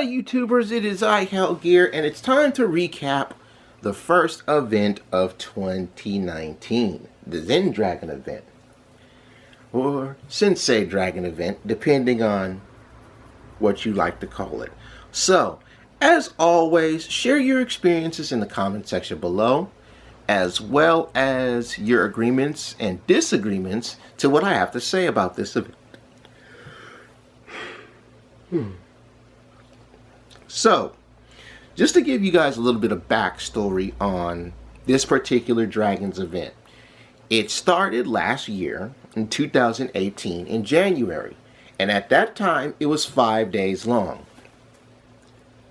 Hi YouTubers, it is I, Gear, and it's time to recap the first event of 2019, the Zen Dragon event, or Sensei Dragon event, depending on what you like to call it. So, as always, share your experiences in the comment section below, as well as your agreements and disagreements to what I have to say about this event. So, just to give you guys a little bit of backstory on this particular Dragons event. It started last year in 2018 in January, and at that time it was 5 days long.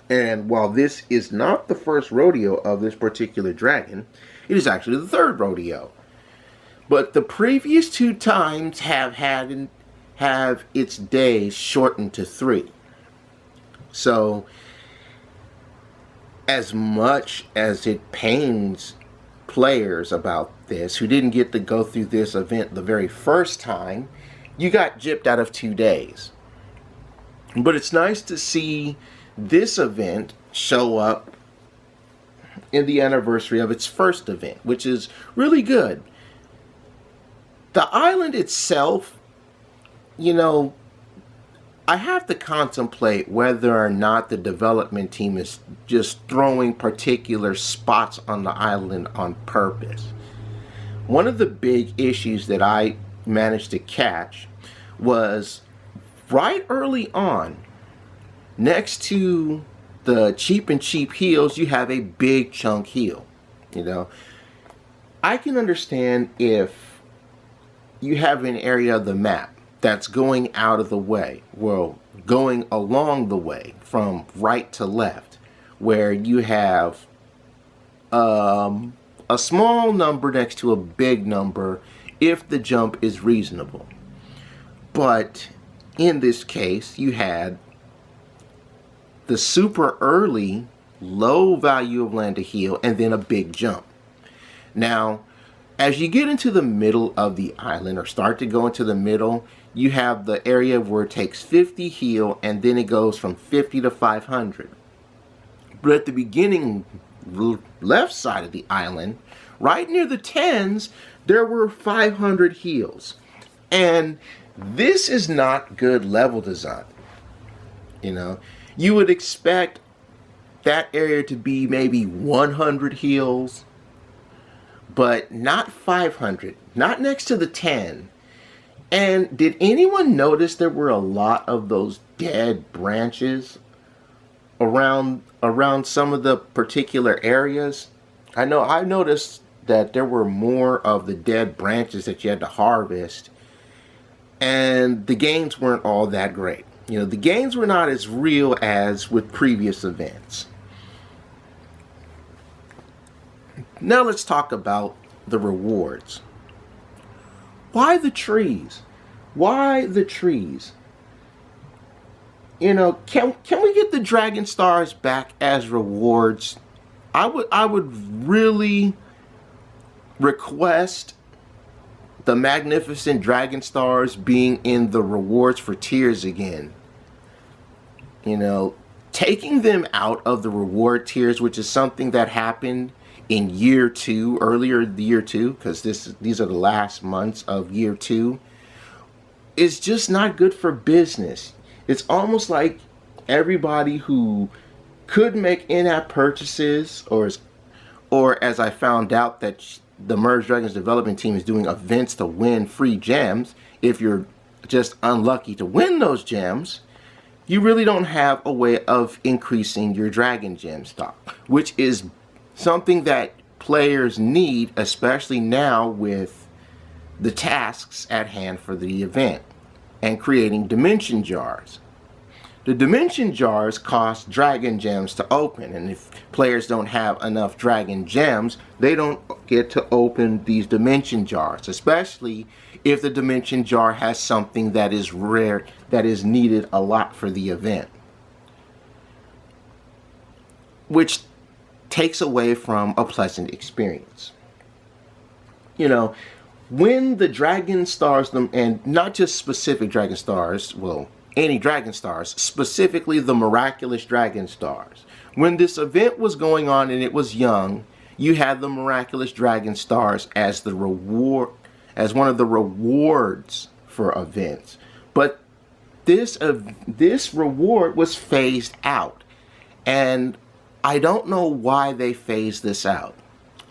And while this is not the first rodeo of this particular dragon, it is actually the third rodeo. But the previous two times have its days shortened to 3. So, as much as it pains players about this who didn't get to go through this event the very first time, you got gypped out of 2 days. But it's nice to see this event show up in the anniversary of its first event, which is really good. The island itself, you know, I have to contemplate whether or not the development team is just throwing particular spots on the island on purpose. One of the big issues that I managed to catch was right early on, next to the cheap and cheap heals, you have a big chunk heal. You know, I can understand if you have an area of the map that's going out of the way, well, going along the way from right to left, where you have a small number next to a big number if the jump is reasonable. But in this case, you had the super early low value of land to heal and then a big jump. Now, as you get into the middle of the island, or start to go into the middle, you have the area where it takes 50 heal and then it goes from 50 to 500. But at the beginning left side of the island, right near the 10s, there were 500 heals. And this is not good level design. You know, you would expect that area to be maybe 100 heals, but not 500, not next to the 10. And did anyone notice there were a lot of those dead branches around some of the particular areas? I know I noticed that there were more of the dead branches that you had to harvest, and the gains weren't all that great. You know, the gains were not as real as with previous events. Now let's talk about the rewards. Why the trees? Why the trees? You know, can we get the dragon stars back as rewards? I would really request the magnificent dragon stars being in the rewards for tiers again. You know, taking them out of the reward tiers, which is something that happened in year 2, earlier the year 2, because these are the last months of year 2, is just not good for business. It's almost like everybody who could make in-app purchases, or as I found out that the Merge Dragons development team is doing events to win free gems. If you're just unlucky to win those gems, you really don't have a way of increasing your dragon gem stock, which is something that players need, especially now with the tasks at hand for the event and creating dimension jars. The dimension jars cost dragon gems to open, and if players don't have enough dragon gems, they don't get to open these dimension jars, especially if the dimension jar has something that is rare, that is needed a lot for the event, which takes away from a pleasant experience. You know, when the dragon stars, and not just specific dragon stars, well, any dragon stars, specifically the miraculous dragon stars. When this event was going on and it was young, you had the miraculous dragon stars as the reward, as one of the rewards for events. But this reward was phased out, and I don't know why they phased this out.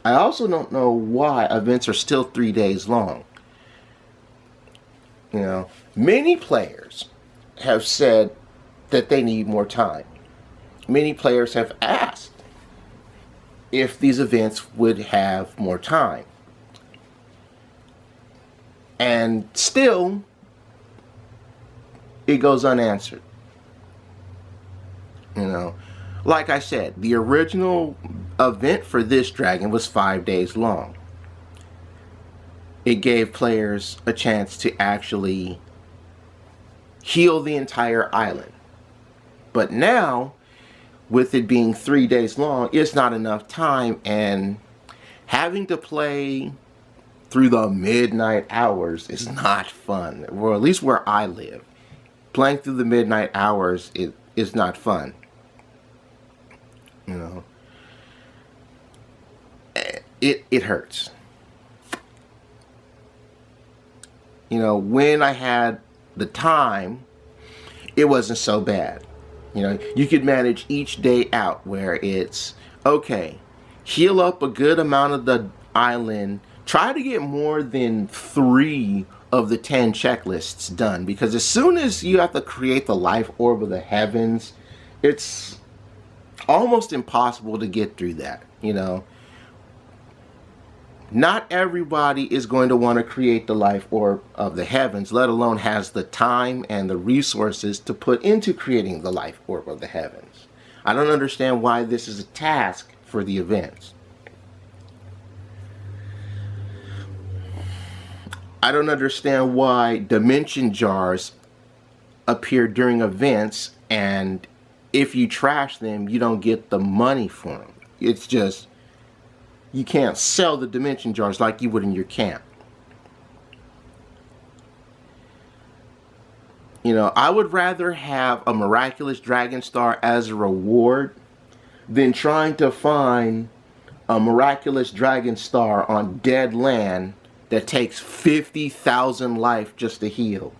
I also don't know why events are still 3 days long. You know, many players have said that they need more time. Many players have asked if these events would have more time. And still, it goes unanswered. You know, like I said, the original event for this dragon was 5 days long. It gave players a chance to actually heal the entire island. But now, with it being 3 days long, it's not enough time, and having to play through the midnight hours is not fun. Or at least where I live. Playing through the midnight hours is not fun. You know, it hurts. You know, when I had the time, it wasn't so bad. You know, you could manage each day out where it's, okay, heal up a good amount of the island, try to get more than 3 of the 10 checklists done, because as soon as you have to create the life orb of the heavens, it's almost impossible to get through that. You know, not everybody is going to want to create the life orb of the heavens, let alone has the time and the resources to put into creating the life orb of the heavens. I don't understand why this is a task for the events. I don't understand why dimension jars appear during events, and if you trash them, you don't get the money for them. It's just, you can't sell the dimension jars like you would in your camp. You know, I would rather have a miraculous dragon star as a reward than trying to find a miraculous dragon star on dead land that takes 50,000 life just to heal.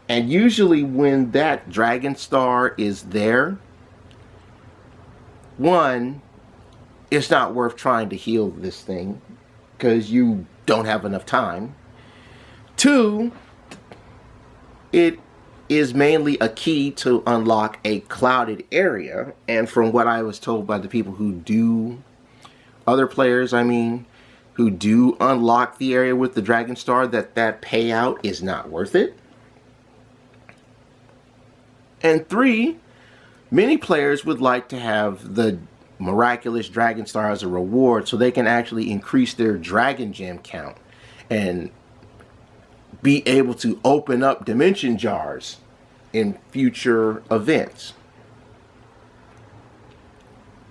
And usually when that dragon star is there, one, it's not worth trying to heal this thing because you don't have enough time. 2, it is mainly a key to unlock a clouded area, and from what I was told by the people who do, other players I mean, who do unlock the area with the dragon star, that payout is not worth it. And 3, many players would like to have the miraculous dragon star as a reward so they can actually increase their dragon gem count and be able to open up dimension jars in future events,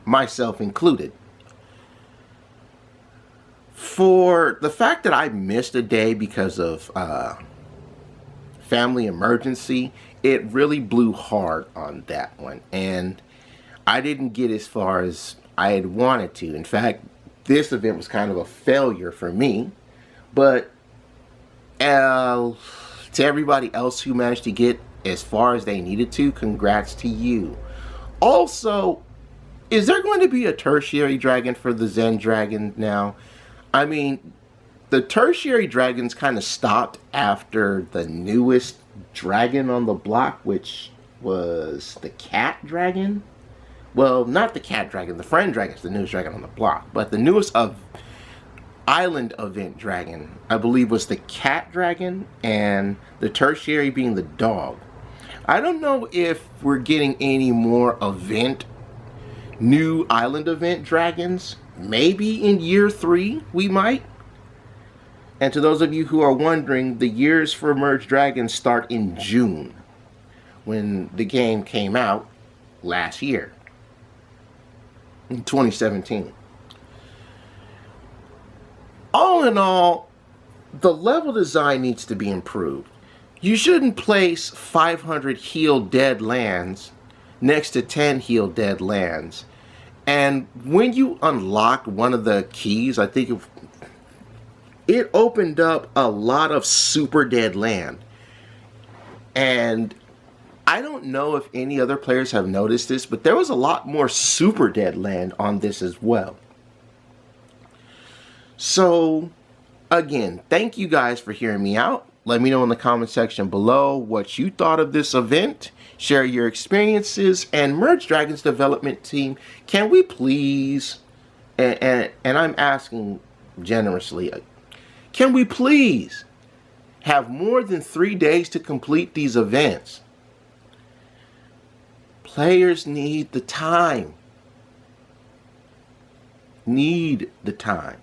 myself included. For the fact that I missed a day because of family emergency, it really blew hard on that one, and I didn't get as far as I had wanted to. In fact, this event was kind of a failure for me, but to everybody else who managed to get as far as they needed to, congrats to you. Also, is there going to be a tertiary dragon for the Zen Dragon now? I mean, the tertiary dragons kind of stopped after the newest dragon on the block, which was the cat dragon. Well, not the cat dragon. The friend dragon is the newest dragon on the block. But the newest of island event dragon, I believe, was the cat dragon, and the tertiary being the dog. I don't know if we're getting any more new island event dragons. Maybe in year 3 we might. And to those of you who are wondering, the years for merged dragons start in June, when the game came out last year, in 2017. All in all, the level design needs to be improved. You shouldn't place 500 healed dead lands next to 10 healed dead lands. And when you unlocked one of the keys, I think it opened up a lot of super dead land. And I don't know if any other players have noticed this, but there was a lot more super dead land on this as well. So, again, thank you guys for hearing me out. Let me know in the comment section below what you thought of this event. Share your experiences. And Merge Dragon's development team, can we please, and I'm asking generously, can we please have more than 3 days to complete these events? Players need the time. Need the time.